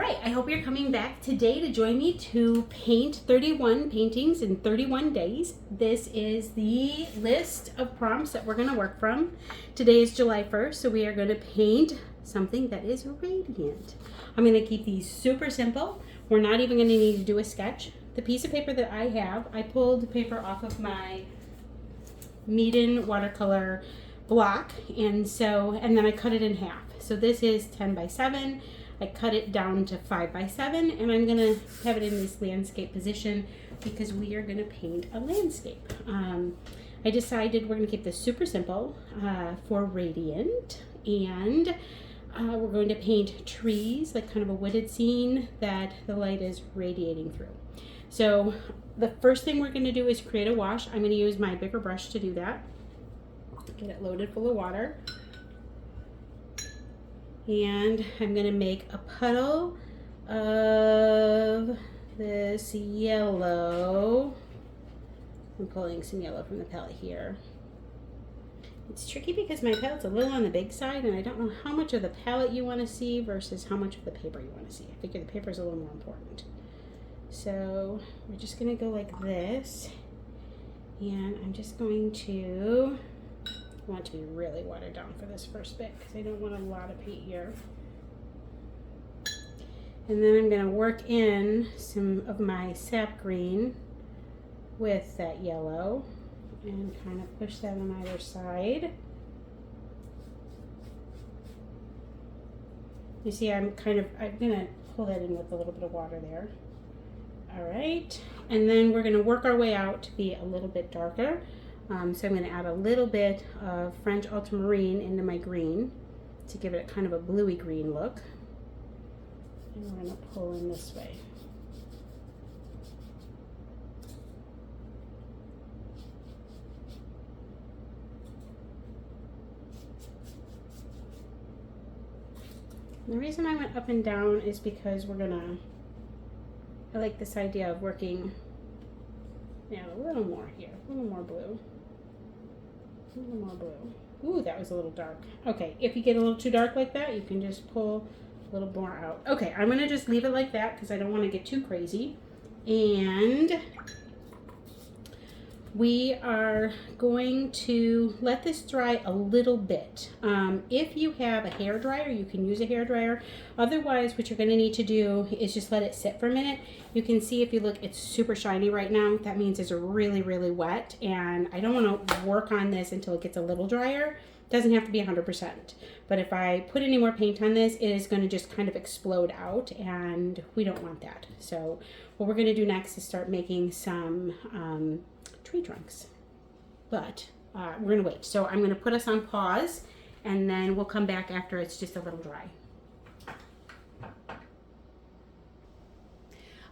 right, I hope you're coming back today to join me to paint 31 paintings in 31 days. This is the list of prompts that we're going to work from. Today is July 1st, so we are going to paint something that is radiant. I'm going to keep these super simple. We're not even going to need to do a sketch. The piece of paper that I have, I pulled paper off of my Meeden watercolor block, and then I cut it in half. So this is 10 by 7. I cut it down to 5 by 7, and I'm gonna have it in this landscape position because we are gonna paint a landscape. I decided we're gonna keep this super simple for radiant, and we're going to paint trees, like kind of a wooded scene that the light is radiating through. So the first thing we're gonna do is create a wash. I'm gonna use my bigger brush to do that. Get it loaded full of water. And I'm gonna make a puddle of this yellow. I'm pulling some yellow from the palette here. It's tricky because my palette's a little on the big side, and I don't know how much of the palette you want to see versus how much of the paper you want to see. I figure the paper is a little more important. So we're just gonna go like this, and I'm just going to want it to be really watered down for this first bit because I don't want a lot of paint here. And then I'm going to work in some of my sap green with that yellow and kind of push that on either side. You see, I'm going to pull that in with a little bit of water there. All right, and then we're going to work our way out to be a little bit darker. So I'm going to add a little bit of French ultramarine into my green to give it kind of a bluey green look. And we're going to pull in this way. And the reason I went up and down is because I like this idea of working a little more here, a little more blue. A little more blue. Ooh, that was a little dark. Okay, if you get a little too dark like that, you can just pull a little more out. Okay, I'm gonna just leave it like that because I don't want to get too crazy. And we are going to let this dry a little bit. If you have a hair dryer, you can use a hair dryer. Otherwise, what you're going to need to do is just let it sit for a minute. You can see if you look, it's super shiny right now. That means it's really, really wet, and I don't want to work on this until it gets a little drier. It doesn't have to be 100%, but if I put any more paint on this, it is going to just kind of explode out, and we don't want that. So what we're going to do next is start making some tree trunks, but we're gonna wait. So I'm gonna put us on pause, and then we'll come back after it's just a little dry.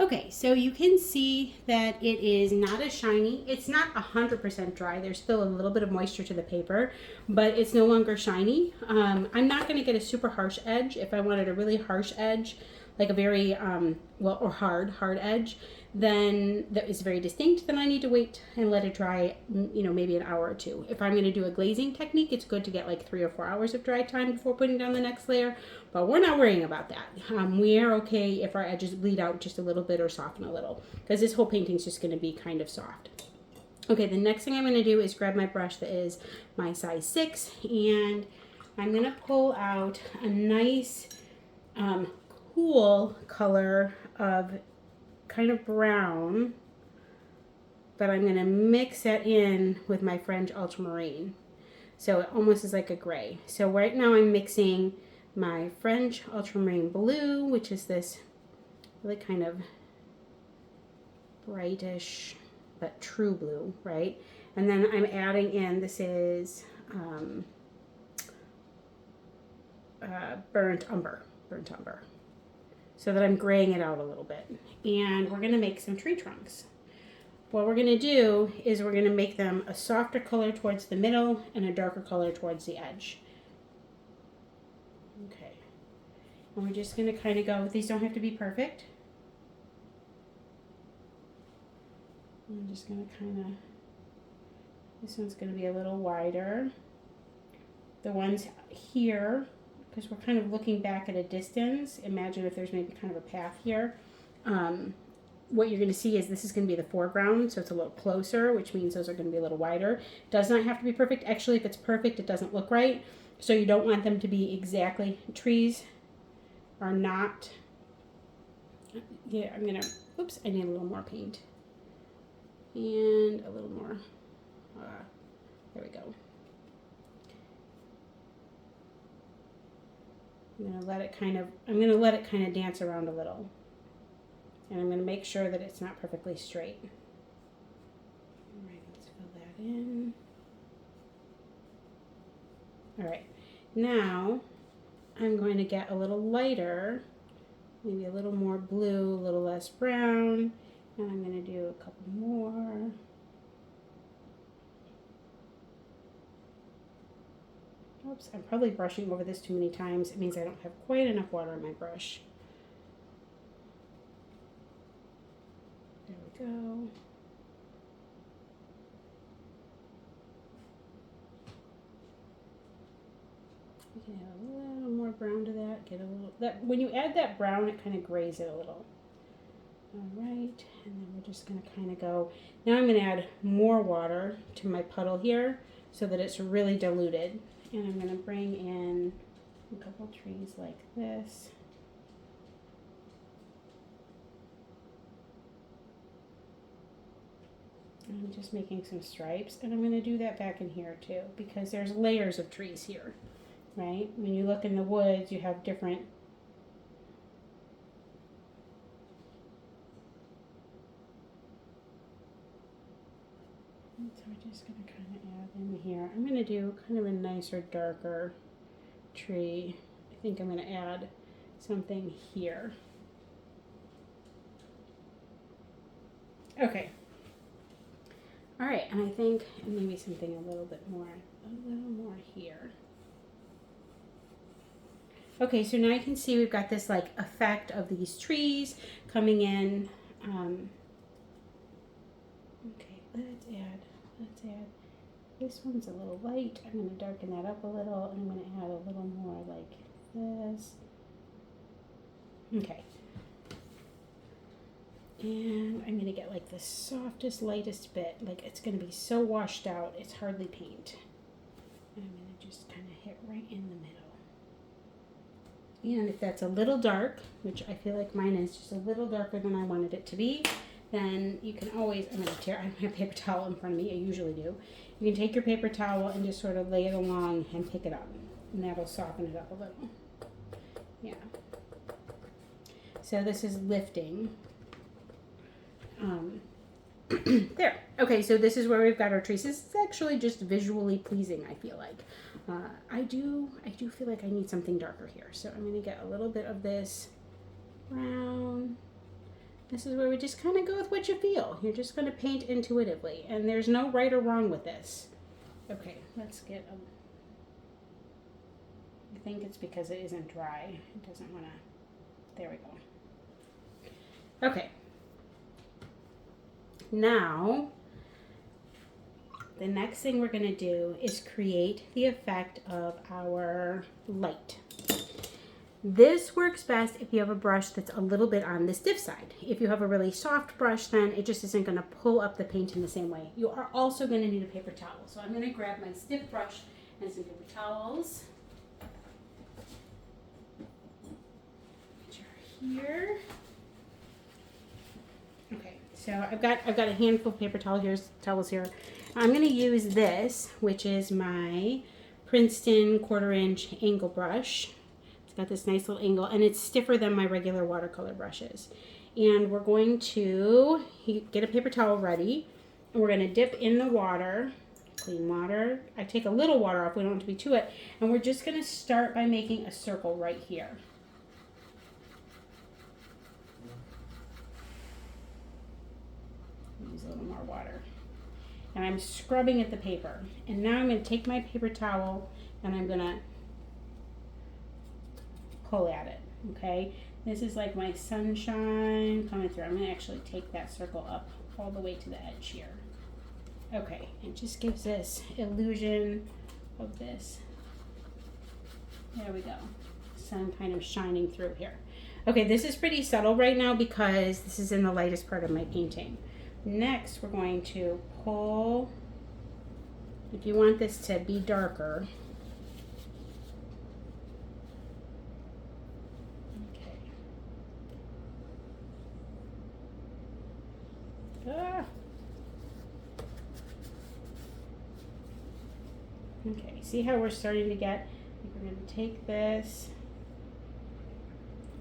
Okay, so you can see that it is not as shiny. It's not 100% dry. There's still a little bit of moisture to the paper, but it's no longer shiny. I'm not gonna get a super harsh edge. If I wanted a really harsh edge, like a very hard edge, then that is very distinct, then I need to wait and let it dry, maybe an hour or two. If I'm going to do a glazing technique, it's good to get like 3 or 4 hours of dry time before putting down the next layer, but we're not worrying about that. We are okay if our edges bleed out just a little bit or soften a little, because this whole painting is just going to be kind of soft. Okay, the next thing I'm going to do is grab my brush that is my size 6, and I'm going to pull out a nice cool color of kind of brown, but I'm going to mix that in with my French ultramarine. So it almost is like a gray. So right now I'm mixing my French ultramarine blue, which is this really kind of brightish but true blue, right? And then I'm adding in, this is burnt umber. So that I'm graying it out a little bit. And we're gonna make some tree trunks. What we're gonna do is we're gonna make them a softer color towards the middle and a darker color towards the edge. Okay. And we're just gonna kind of go, these don't have to be perfect. I'm just gonna kind of, this one's gonna be a little wider. The ones here because we're kind of looking back at a distance. Imagine if there's maybe kind of a path here. What you're going to see is this is going to be the foreground, so it's a little closer, which means those are going to be a little wider. Does not have to be perfect. Actually, if it's perfect, it doesn't look right. So you don't want them to be exactly. Trees are not. Yeah, I'm going to, oops, I need a little more paint. And a little more. There we go. I'm going to let it kind of dance around a little. And I'm going to make sure that it's not perfectly straight. All right, let's fill that in. All right, now I'm going to get a little lighter, maybe a little more blue, a little less brown, and I'm going to do a couple more. Oops, I'm probably brushing over this too many times. It means I don't have quite enough water on my brush. There we go. We can add a little more brown to that. Get a little that when you add that brown, it kind of grays it a little. All right, and then we're just going to kind of go. Now I'm going to add more water to my puddle here so that it's really diluted. And I'm going to bring in a couple trees like this. I'm just making some stripes, and I'm going to do that back in here too, because there's layers of trees here, right? When you look in the woods, you have different. So we're just going to kind of add in here. I'm going to do kind of a nicer, darker tree. I think I'm going to add something here. Okay. All right, and I think maybe something a little more here. Okay, so now you can see we've got this like effect of these trees coming in. Okay, let's add. This one's a little light. I'm going to darken that up a little, and I'm going to add a little more like this. Okay. And I'm going to get like the softest, lightest bit. Like it's going to be so washed out, it's hardly paint. And I'm going to just kind of hit right in the middle. And if that's a little dark, which I feel like mine is just a little darker than I wanted it to be, then you can always, I don't have a paper towel in front of me, I usually do. You can take your paper towel and just sort of lay it along and pick it up. And that'll soften it up a little. Yeah. So this is lifting. There. Okay, so this is where we've got our trees. This is actually just visually pleasing, I feel like. I do feel like I need something darker here. So I'm going to get a little bit of this brown. This is where we just kind of go with what you feel. You're just going to paint intuitively, and there's no right or wrong with this. Okay, let's get I think it's because it isn't dry. It doesn't want to. There we go. Okay. Now, the next thing we're going to do is create the effect of our light. This works best if you have a brush that's a little bit on the stiff side. If you have a really soft brush, then it just isn't going to pull up the paint in the same way. You are also going to need a paper towel. So I'm going to grab my stiff brush and some paper towels, which are here. Okay, so I've got a handful of paper towels here. I'm going to use this, which is my Princeton 1/4 inch angle brush. It's got this nice little angle, and it's stiffer than my regular watercolor brushes. And we're going to get a paper towel ready, and we're going to dip in the water, clean water. I take a little water off, we don't want to be too wet, and we're just going to start by making a circle right here. Use a little more water. And I'm scrubbing at the paper. And now I'm going to take my paper towel and I'm going to pull at it, okay? This is like my sunshine coming through. I'm going to actually take that circle up all the way to the edge here. Okay, it just gives this illusion of this. There we go. sun kind of shining through here. Okay, this is pretty subtle right now because this is in the lightest part of my painting. Next, we're going to pull, if you want this to be darker, okay, see how we're starting to get, we're going to take this,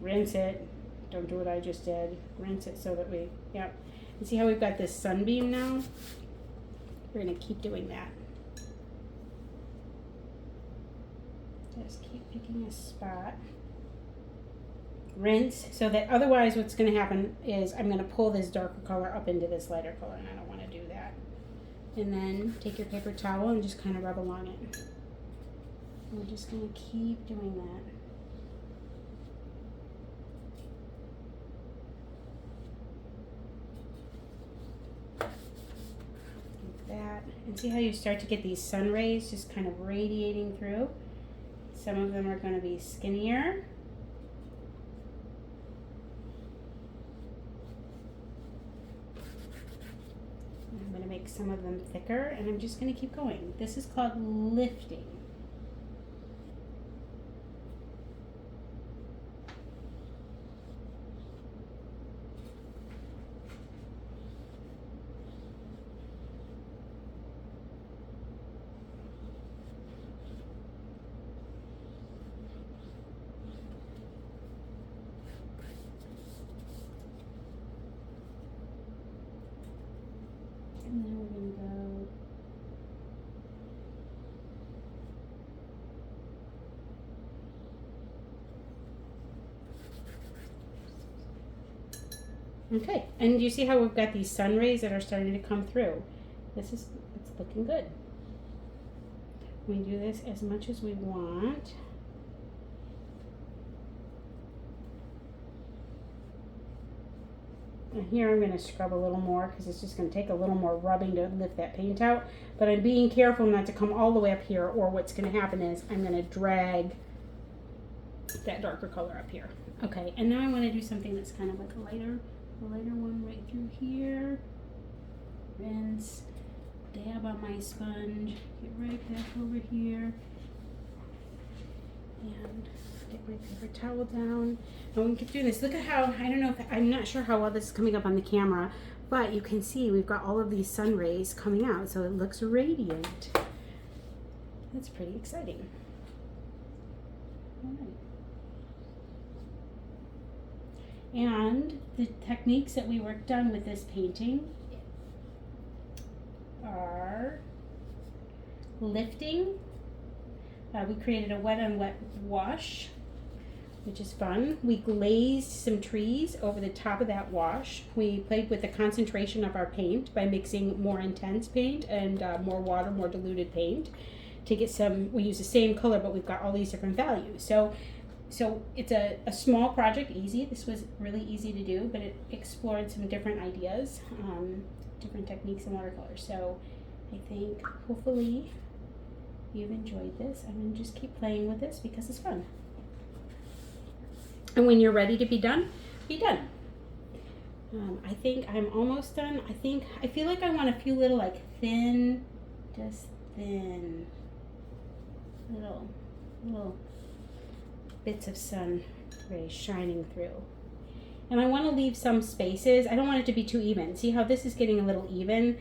rinse it, don't do what I just did, rinse it so that we, yep. And see how we've got this sunbeam now? We're going to keep doing that. Just keep picking a spot. Rinse, so that otherwise what's going to happen is I'm going to pull this darker color up into this lighter color, and I don't want to do that. And then take your paper towel and just kind of rub along it. We're just going to keep doing that. Like that. And see how you start to get these sun rays just kind of radiating through? Some of them are going to be skinnier. I'm going to make some of them thicker, and I'm just going to keep going. This is called lifting. And then we're going to go okay, and you see how we've got these sun rays that are starting to come through. It's looking good. We do this as much as we want. And here I'm going to scrub a little more because it's just going to take a little more rubbing to lift that paint out. But I'm being careful not to come all the way up here, or what's going to happen is I'm going to drag that darker color up here. Okay, and now I want to do something that's kind of like a lighter one right through here. Rinse, dab on my sponge, get right back over here, and get my paper towel down. And we can keep doing this. Look at how, I don't know if, I'm not sure how well this is coming up on the camera, but you can see we've got all of these sun rays coming out, so it looks radiant. That's pretty exciting. All right. And the techniques that we worked on with this painting are lifting. We created a wet on wet wash, which is fun. We glazed some trees over the top of that wash. We played with the concentration of our paint by mixing more intense paint and more water, more diluted paint to get some, we use the same color, but we've got all these different values. So it's a small project, easy. This was really easy to do, but it explored some different ideas, different techniques in watercolor. So I think hopefully you've enjoyed this. I'm going to just keep playing with this because it's fun. And when you're ready to be done, be done. I think I'm almost done. I feel like I want a few little like thin, just thin, little bits of sun rays shining through. And I want to leave some spaces. I don't want it to be too even. See how this is getting a little even?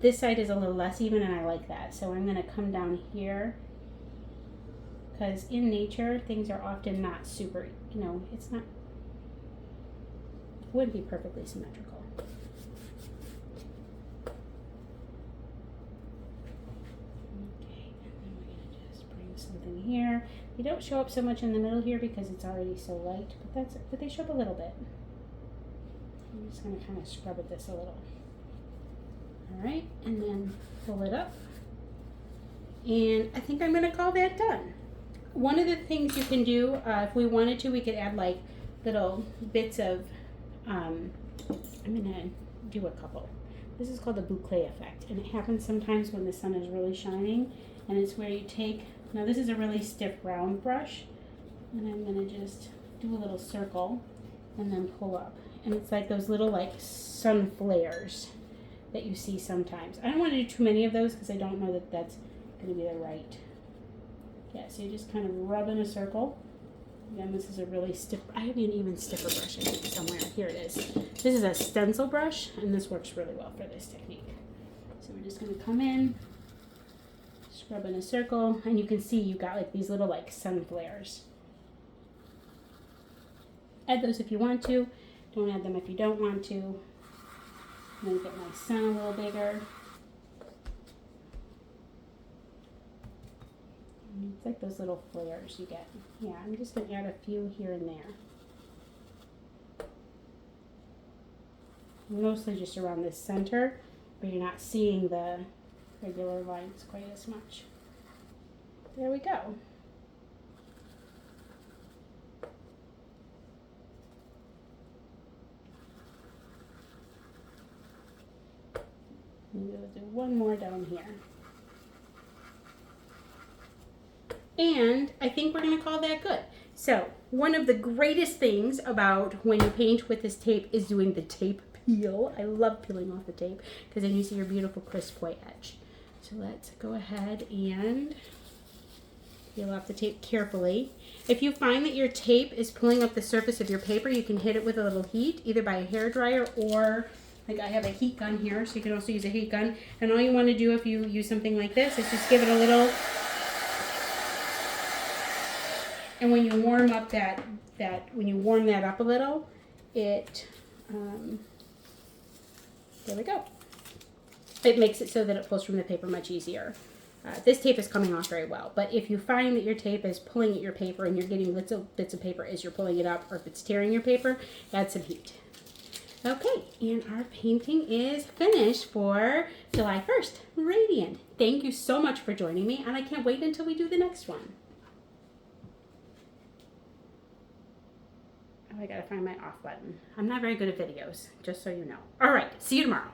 This side is a little less even, and I like that. So I'm going to come down here, because in nature, things are often not super, it's not, it wouldn't be perfectly symmetrical. Okay, and then we're going to just bring something here. They don't show up so much in the middle here because it's already so light, but they show up a little bit. I'm just going to kind of scrub at this a little. All right, and then pull it up. And I think I'm going to call that done. One of the things you can do, if we wanted to, we could add like little bits of, I'm going to do a couple. This is called the boucle effect, and it happens sometimes when the sun is really shining, and it's where you take, now this is a really stiff round brush, And I'm gonna just do a little circle and then pull up. And it's like those little like sun flares that you see sometimes. I don't want to do too many of those because I don't know that that's gonna be the right. Yeah, so you just kind of rub in a circle. Again, this is a really stiff, I have an even stiffer brush I think somewhere. Here it is. This is a stencil brush and this works really well for this technique. So we're just gonna come in, scrub in a circle, and you can see you've got like these little like sun flares. Add those if you want to. Don't add them if you don't want to. I'm going to get my sun a little bigger. It's like those little flares you get. Yeah, I'm just going to add a few here and there. Mostly just around the center, but you're not seeing the regular lines quite as much. There we go. And we'll do one more down here. And I think we're going to call that good. So one of the greatest things about when you paint with this tape is doing the tape peel. I love peeling off the tape because then you see your beautiful crisp white edge. So let's go ahead and peel off the tape carefully. If you find that your tape is pulling up the surface of your paper, you can hit it with a little heat, either by a hairdryer or like I have a heat gun here, so you can also use a heat gun. And all you want to do if you use something like this is just give it a little. And when you warm up when you warm that up a little, it, there we go. It makes it so that it pulls from the paper much easier. This tape is coming off very well, but if you find that your tape is pulling at your paper and you're getting little bits of paper as you're pulling it up, or if it's tearing your paper, add some heat. Okay, and our painting is finished for July 1st. Radiant. Thank you so much for joining me, and I can't wait until we do the next one. Oh, I gotta find my off button. I'm not very good at videos, just so you know. All right, see you tomorrow.